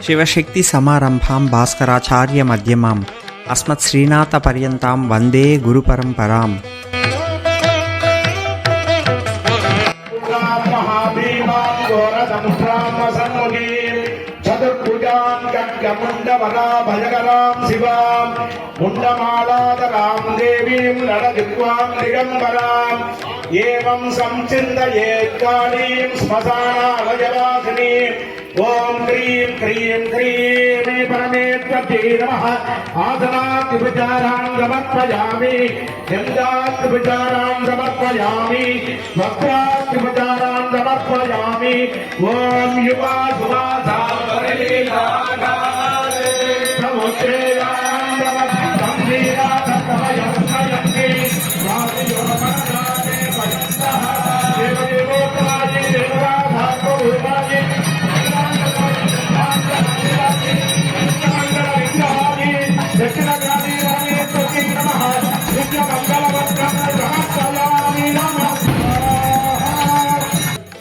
శివశక్తి సమారంభాం భాస్కరాచార్య మధ్యమాం అస్మత్ శ్రీనాథ పర్యంతాం వందే గురు పరంపరాం. చతుర్భుజాంగముండవరాభయకరాం శివాం ముండమాలాధరాం దేవీం నడదిగ్వాం దిగంబరాం ఏవం సంచిందయేత్కాళీం శ్మశానాలయవాసినీం. ఓం cream cream cream పరమేశ్వర్యై నమః. ఆసనాత్విచారాం సమర్పయామి, చందాత్విచారాం సమర్పయామి, వక్రాత్విచారాం సమర్పయామి. ఓం యువా సువాసా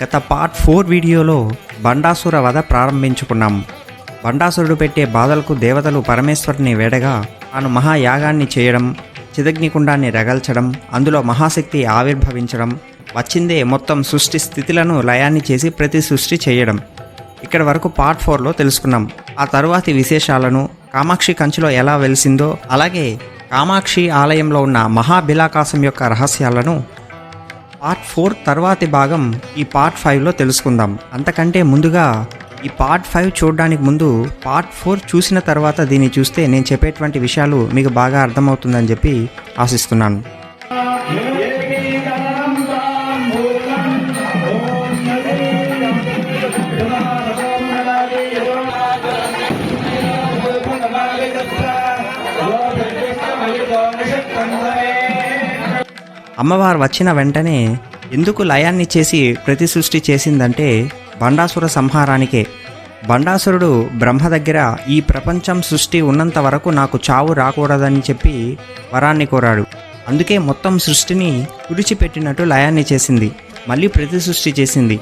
గత పార్ట్ 4 వీడియోలో బండాసుర వధ ప్రారంభించుకున్నాం. బండాసురుడు పెట్టే బాధలకు దేవతలు పరమేశ్వరుని వేడగా తాను మహాయాగాన్ని చేయడం, చిదగ్నికుండాన్ని రగల్చడం, అందులో మహాశక్తి ఆవిర్భవించడం, వచ్చిందే మొత్తం సృష్టి స్థితులను లయాన్ని చేసి ప్రతి సృష్టి చేయడం. ఇక్కడ వరకు పార్ట్ 4లో తెలుసుకున్నాం. ఆ తరువాతి విశేషాలను, కామాక్షి కంచిలో ఎలా వెలిసిందో, అలాగే కామాక్షి ఆలయంలో ఉన్న మహాబిలాకాశం యొక్క రహస్యాలను పార్ట్ 4 తర్వాతి భాగం ఈ పార్ట్ 5లో తెలుసుకుందాం. అంతకంటే ముందుగా ఈ పార్ట్ 5 చూడడానికి ముందు పార్ట్ 4 చూసిన తర్వాత దీన్ని చూస్తే నేను చెప్పేటువంటి విషయాలు మీకు బాగా అర్థమవుతుందని చెప్పి ఆశిస్తున్నాను. అమ్మవారు వచ్చిన వెంటనే ఎందుకు లయాన్ని చేసి ప్రతి సృష్టి చేసిందంటే బండాసుర సంహారానికే. బండాసురుడు బ్రహ్మ దగ్గర ఈ ప్రపంచం సృష్టి ఉన్నంత వరకు నాకు చావు రాకూడదని చెప్పి వరాన్ని కోరాడు. అందుకే మొత్తం సృష్టిని తుడిచిపెట్టినట్టు లయాన్ని చేసింది, మళ్ళీ ప్రతి సృష్టి చేసింది.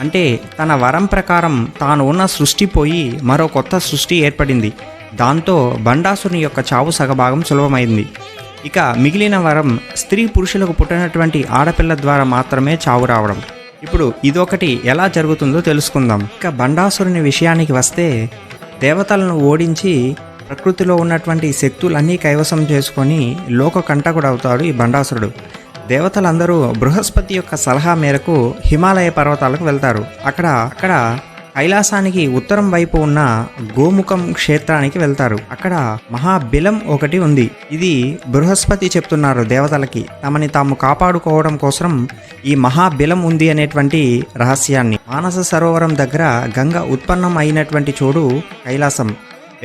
అంటే తన వరం ప్రకారం తాను ఉన్న సృష్టి పోయి మరో కొత్త సృష్టి ఏర్పడింది. దాంతో బండాసురుని యొక్క చావు సగభాగం సులభమైంది. ఇక మిగిలిన వరం స్త్రీ పురుషులకు పుట్టినటువంటి ఆడపిల్ల ద్వారా మాత్రమే చావు రావడం. ఇప్పుడు ఇదొకటి ఎలా జరుగుతుందో తెలుసుకుందాం. ఇక బండాసురుని విషయానికి వస్తే, దేవతలను ఓడించి ప్రకృతిలో ఉన్నటువంటి శక్తులన్నీ కైవసం చేసుకొని లోక కంటకుడవుతాడు ఈ బండాసురుడు. దేవతలందరూ బృహస్పతి యొక్క సలహా మేరకు హిమాలయ పర్వతాలకు వెళ్తారు. అక్కడ కైలాసానికి ఉత్తరం వైపు ఉన్న గోముఖం క్షేత్రానికి వెళ్తారు. అక్కడ మహాబిలం ఒకటి ఉంది. ఇది బృహస్పతి చెప్తున్నారు దేవతలకి తమని తాము కాపాడుకోవడం కోసం ఈ మహాబిలం ఉంది అనేటువంటి రహస్యాన్ని. మానస సరోవరం దగ్గర గంగ ఉత్పన్నం అయినటువంటి చోటు కైలాసం,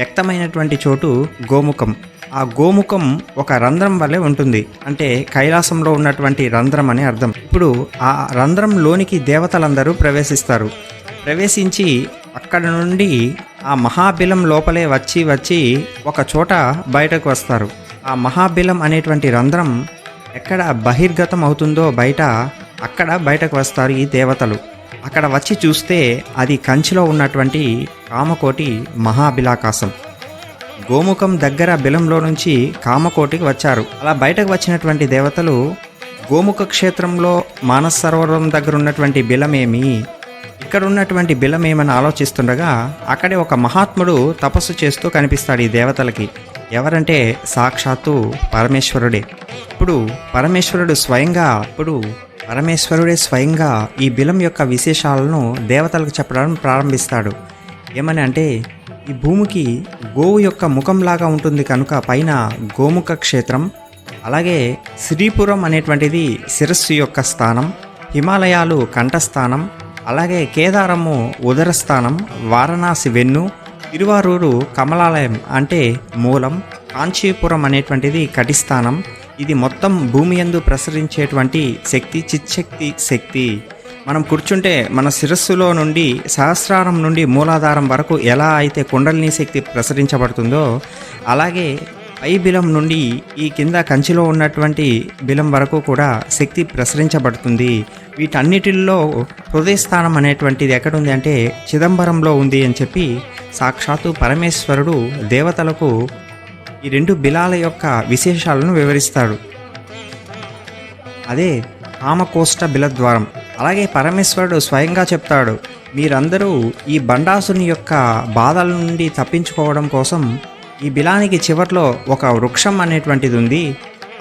వ్యక్తమైనటువంటి చోటు గోముఖం. ఆ గోముఖం ఒక రంధ్రం వల్లే ఉంటుంది, అంటే కైలాసంలో ఉన్నటువంటి రంధ్రం అని అర్థం. ఇప్పుడు ఆ రంధ్రంలోనికి దేవతలందరూ ప్రవేశించి అక్కడ నుండి ఆ మహాబిలం లోపలే వచ్చి ఒక చోట బయటకు వస్తారు. ఆ మహాబిలం అనేటువంటి రంధ్రం ఎక్కడ బహిర్గతం అవుతుందో అక్కడ బయటకు వస్తారు ఈ దేవతలు. అక్కడ వచ్చి చూస్తే అది కంచిలో ఉన్నటువంటి కామకోటి మహాబిలాకాశం. గోముఖం దగ్గర బిలంలో నుంచి కామకోటికి వచ్చారు. అలా బయటకు వచ్చినటువంటి దేవతలు గోముఖ క్షేత్రంలో మానస సరోవరం దగ్గర ఉన్నటువంటి బిలమేమి, ఇక్కడ ఉన్నటువంటి బిలమేమని ఆలోచిస్తుండగా అక్కడే ఒక మహాత్ముడు తపస్సు చేస్తూ కనిపిస్తాడు ఈ దేవతలకి. ఎవరంటే సాక్షాత్తు పరమేశ్వరుడే. ఇప్పుడు పరమేశ్వరుడే స్వయంగా ఈ బిలం యొక్క విశేషాలను దేవతలకు చెప్పడం ప్రారంభిస్తాడు. ఏమని అంటే, ఈ భూమికి గోవు యొక్క ముఖంలాగా ఉంటుంది కనుక పైన గోముఖ క్షేత్రం, అలాగే శ్రీపురం అనేటువంటిది శిరస్సు యొక్క స్థానం, హిమాలయాలు కంఠస్థానం, అలాగే కేదారము ఉదరస్థానం, వారణాసి వెన్ను, తిరువారూరు కమలాలయం అంటే మూలం, కాంచీపురం అనేటువంటిది కటిస్థానం. ఇది మొత్తం భూమి యందు ప్రసరించేటువంటి శక్తి, చిత్శక్తి శక్తి. మనం కూర్చుంటే మన శిరస్సులో నుండి సహస్రారం నుండి మూలాధారం వరకు ఎలా అయితే కుండలిని శక్తి ప్రసరించబడుతుందో, అలాగే పై బిలం నుండి ఈ కింద కంచిలో ఉన్నటువంటి బిలం వరకు కూడా శక్తి ప్రసరించబడుతుంది. వీటన్నిటిల్లో హృదయస్థానం అనేటువంటిది ఎక్కడుంది అంటే చిదంబరంలో ఉంది అని చెప్పి సాక్షాత్తు పరమేశ్వరుడు దేవతలకు ఈ 2 బిలాల యొక్క విశేషాలను వివరిస్తాడు. అదే కామకోష్ట బిలద్వారం. అలాగే పరమేశ్వరుడు స్వయంగా చెప్తాడు, మీరందరూ ఈ బండాసుని యొక్క బాధల నుండి తప్పించుకోవడం కోసం ఈ బిలానికి చివర్లో ఒక వృక్షం అనేటువంటిది ఉంది.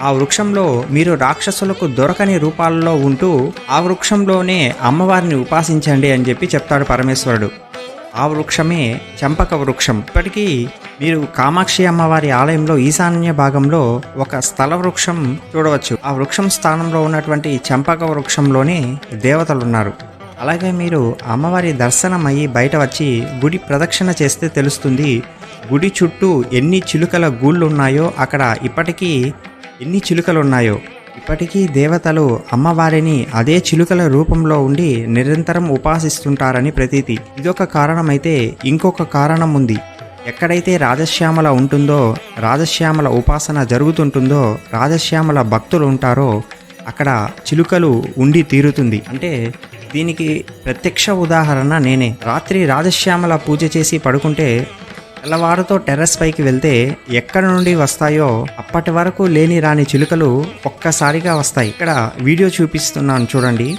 ఆ వృక్షంలో మీరు రాక్షసులకు దొరకని రూపాల్లో ఉంటూ ఆ వృక్షంలోనే అమ్మవారిని ఉపాసించండి అని చెప్పి చెప్తాడు పరమేశ్వరుడు. ఆ వృక్షమే చంపక వృక్షం. ఇప్పటికీ మీరు కామాక్షి అమ్మవారి ఆలయంలో ఈశాన్య భాగంలో ఒక స్థల వృక్షం చూడవచ్చు. ఆ వృక్షం స్థానంలో ఉన్నటువంటి చంపక వృక్షంలోనే దేవతలున్నారు. అలాగే మీరు అమ్మవారి దర్శనం అయ్యి బయట వచ్చి గుడి ప్రదక్షిణ చేస్తే తెలుస్తుంది గుడి చుట్టూ ఎన్ని చిలుకల గూళ్ళు ఉన్నాయో, అక్కడ ఇప్పటికీ ఎన్ని చిలుకలు ఉన్నాయో. ఇప్పటికీ దేవతలు అమ్మవారిని అదే చిలుకల రూపంలో ఉండి నిరంతరం ఉపాసిస్తుంటారని ప్రతీతి. ఇదొక కారణమైతే ఇంకొక కారణం ఉంది. ఎక్కడైతే రాజశ్యామల ఉంటుందో, రాజశ్యామల ఉపాసన జరుగుతుంటుందో, రాజశ్యామల భక్తులు ఉంటారో అక్కడ చిలుకలు ఉండి తీరుతుంది. అంటే దీనికి ప్రత్యక్ష ఉదాహరణ నేనే. రాత్రి రాజశ్యామల పూజ చేసి పడుకుంటే తెల్లవారుతో టెర్రస్ పైకి వెళ్తే ఎక్కడి నుండి వస్తాయో అప్పటి వరకు లేని రాని చిలుకలు ఒక్కసారిగా వస్తాయి. ఇక్కడ వీడియో చూపిస్తున్నాను చూడండి.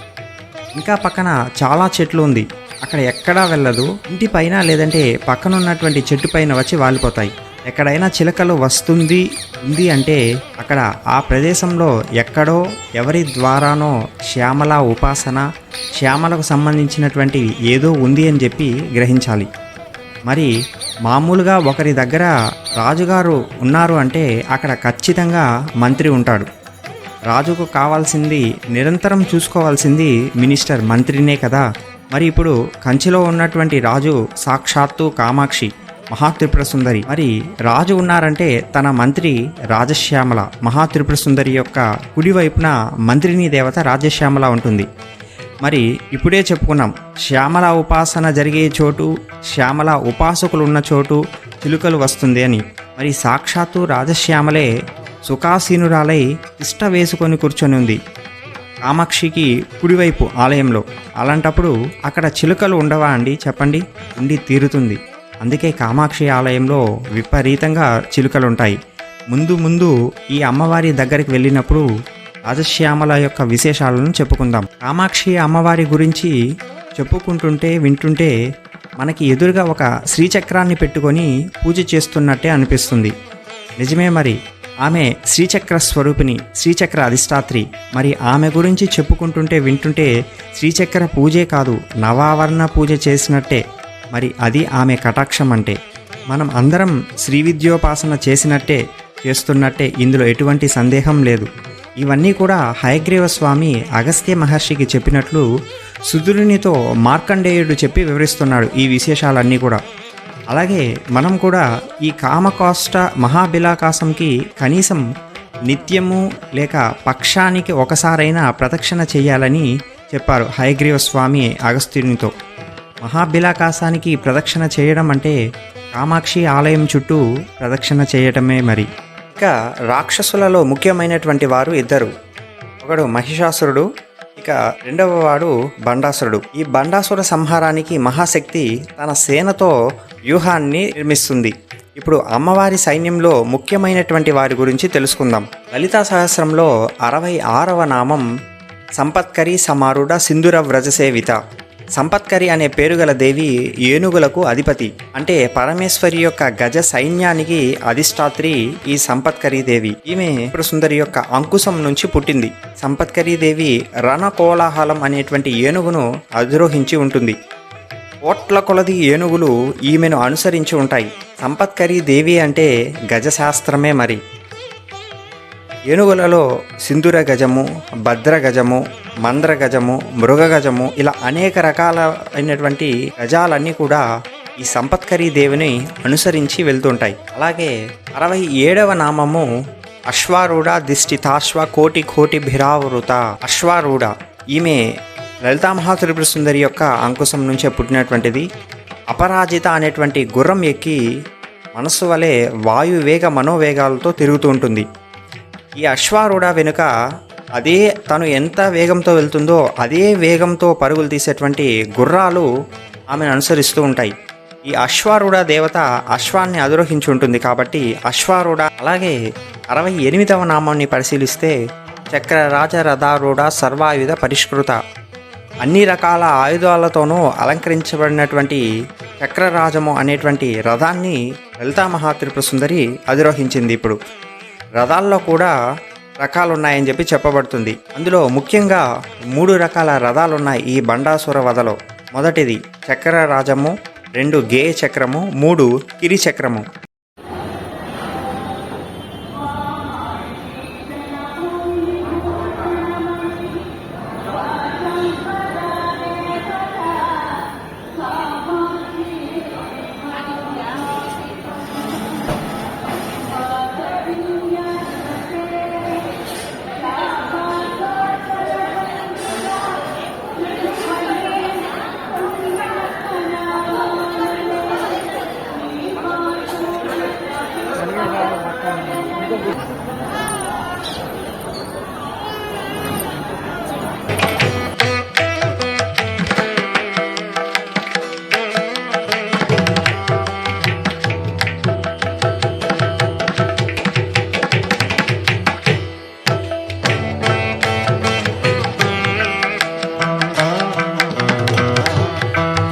ఇంకా పక్కన చాలా చెట్లు ఉంది, అక్కడ ఎక్కడా వెళ్ళదు. ఇంటి పైన లేదంటే పక్కన ఉన్నటువంటి చెట్టు పైన వచ్చి వాలిపోతాయి. ఎక్కడైనా చిలుకలు ఉంది అంటే అక్కడ ఆ ప్రదేశంలో ఎక్కడో ఎవరి ద్వారానో శ్యామల ఉపాసన, శ్యామలకు సంబంధించినటువంటి ఏదో ఉంది అని చెప్పి గ్రహించాలి. మరి మామూలుగా ఒకరి దగ్గర రాజుగారు ఉన్నారు అంటే అక్కడ ఖచ్చితంగా మంత్రి ఉంటాడు. రాజుకు కావాల్సింది, నిరంతరం చూసుకోవాల్సింది మినిస్టర్, మంత్రినే కదా. మరి ఇప్పుడు కంచిలో ఉన్నటువంటి రాజు సాక్షాత్తు కామాక్షి మహాత్రిపుర సుందరి. మరి రాజు ఉన్నారంటే తన మంత్రి రాజశ్యామల. మహాత్రిపుర సుందరి యొక్క కుడివైపున మంత్రిని దేవత రాజశ్యామల ఉంటుంది. మరి ఇప్పుడే చెప్పుకున్నాం, శ్యామల ఉపాసన జరిగే చోటు, శ్యామల ఉపాసకులు ఉన్న చోటు చిలుకలు వస్తుంది అని. మరి సాక్షాత్తు రాజశ్యామలే సుఖాసీనురాలై తిష్ట వేసుకొని కూర్చొని ఉంది కామాక్షికి కుడివైపు ఆలయంలో. అలాంటప్పుడు అక్కడ చిలుకలు ఉండవా అండి? చెప్పండి, ఉండి తీరుతుంది. అందుకే కామాక్షి ఆలయంలో విపరీతంగా చిలుకలు ఉంటాయి. ముందు ఈ అమ్మవారి దగ్గరికి వెళ్ళినప్పుడు రాజశ్యామల యొక్క విశేషాలను చెప్పుకుందాం. కామాక్షి అమ్మవారి గురించి చెప్పుకుంటుంటే వింటుంటే మనకి ఎదురుగా ఒక శ్రీచక్రాన్ని పెట్టుకొని పూజ చేస్తున్నట్టే అనిపిస్తుంది. నిజమే, మరి ఆమె శ్రీచక్ర స్వరూపిణి, శ్రీచక్ర అధిష్టాత్రి. మరి ఆమె గురించి చెప్పుకుంటుంటే వింటుంటే శ్రీచక్ర పూజే కాదు, నవావరణ పూజ చేసినట్టే. మరి అది ఆమె కటాక్షం అంటే. మనం అందరం శ్రీ విద్యోపాసన చేస్తున్నట్టే ఇందులో ఎటువంటి సందేహం లేదు. ఇవన్నీ కూడా హయగ్రీవ స్వామి అగస్త్య మహర్షికి చెప్పినట్లు సుదురునితో మార్కండేయుడు చెప్పి వివరిస్తున్నాడు ఈ విశేషాలన్నీ కూడా. అలాగే మనం కూడా ఈ కామకోష్ట మహాబిలాకాశంకి కనీసం నిత్యము లేక పక్షానికి ఒకసారైనా ప్రదక్షిణ చేయాలని చెప్పారు హయగ్రీవ స్వామి అగస్త్యునితో. మహాబిలాకాశానికి ప్రదక్షిణ చేయడం అంటే కామాక్షి ఆలయం చుట్టూ ప్రదక్షిణ చేయటమే. మరి ఇక రాక్షసులలో ముఖ్యమైనటువంటి వారు ఇద్దరు. ఒకడు మహిషాసురుడు, ఇక రెండవ వాడు బండాసురుడు. ఈ బండాసుర సంహారానికి మహాశక్తి తన సేనతో వ్యూహాన్ని నిర్మిస్తుంది. ఇప్పుడు అమ్మవారి సైన్యంలో ముఖ్యమైనటువంటి వారి గురించి తెలుసుకుందాం. లలితా సహస్రంలో 66వ నామం సంపత్కరి సమారుఢ సింధుర వ్రజసేవిత. సంపత్కరి అనే పేరు గల దేవి ఏనుగులకు అధిపతి. అంటే పరమేశ్వరి యొక్క గజ సైన్యానికి అధిష్టాత్రి ఈ సంపత్కరీ దేవి. ఈమె సుందరి యొక్క అంకుశం నుంచి పుట్టింది. సంపత్కరీ దేవి రణకోలాహలం అనేటువంటి ఏనుగును అధిరోహించి ఉంటుంది. కోట్ల కొలది ఏనుగులు ఈమెను అనుసరించి ఉంటాయి. సంపత్కరీ దేవి అంటే గజశాస్త్రమే. మరి ఏనుగులలో సింధుర గజము, భద్ర గజము, మంద్ర గజము, మృగ గజము, ఇలా అనేక రకాలైనటువంటి గజాలన్నీ కూడా ఈ సంపత్కరీ దేవిని అనుసరించి వెళ్తుంటాయి. అలాగే 67వ నామము అశ్వారూఢ దిష్టితాశ్వ కోటి కోటి భిరావృత. అశ్వారూఢ ఈమె లలితా మహాత్రిపుర సుందరి యొక్క అంకుశం నుంచే పుట్టినటువంటిది. అపరాజిత అనేటువంటి గుర్రం ఎక్కి మనస్సు వలె వాయువేగ మనోవేగాలతో తిరుగుతూ ఉంటుంది. ఈ అశ్వారూఢ వెనుక అదే తను ఎంత వేగంతో వెళ్తుందో అదే వేగంతో పరుగులు తీసేటువంటి గుర్రాలు ఆమెను అనుసరిస్తూ ఉంటాయి. ఈ అశ్వారూఢ దేవత అశ్వాన్ని అధిరోహించి ఉంటుంది కాబట్టి అశ్వారూఢ. అలాగే 68వ నామాన్ని పరిశీలిస్తే చక్ర రాజ రథారూఢ సర్వాయుధ పరిష్కృత. అన్ని రకాల ఆయుధాలతోనూ అలంకరించబడినటువంటి చక్రరాజము అనేటువంటి రథాన్ని లలితా మహాత్రిపుర సుందరి అధిరోహించింది. ఇప్పుడు రథాల్లో కూడా రకాలున్నాయని చెప్పి చెప్పబడుతుంది. అందులో ముఖ్యంగా 3 రకాల రథాలున్నాయి ఈ బండాసుర వధలో. మొదటిది చక్రరాజము, 2 గేయ చక్రము, 3 కిరి చక్రము.